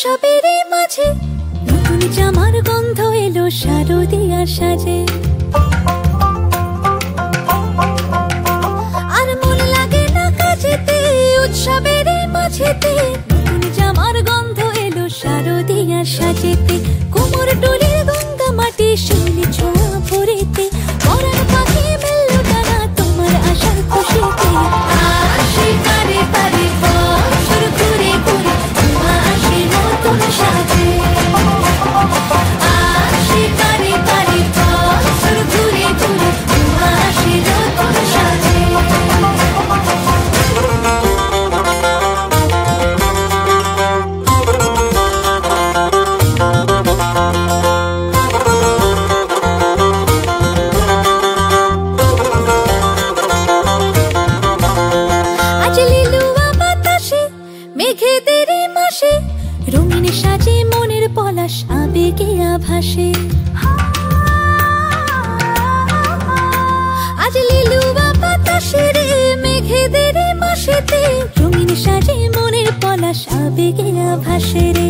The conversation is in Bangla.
উৎসবের মাঝে নতুন জামার গন্ধ এলো শারদিয়ার সাজে। আর মন লাগে না কাজেতে, উৎসবের মাঝেতে নতুন জামার গন্ধ এলো শারদিয়ার সাজেতে। কোমর ডোলের গঙ্গা মাটি শিউলি ছোঁয়া ভরেতে, পরাণ পাখি মেলল ডানা তোমার আশার খুশিতে। আসে পারে পারে বছর ঘুরে ঘুরে তোমা আসে নতুন সাজে। আসে পারে পারে বছর ঘুরে ঘুরে তোমা আসে নতুন সাজে। মেঘেদের মাসে রঙিন সাজে মনের পলাশ আবেগে আভাসে। আজ লিলুয়া বাতাসে রে মেঘেদের মাসেতে রঙিন সাজে মনের পলাশ আবেগে আভাসে রে।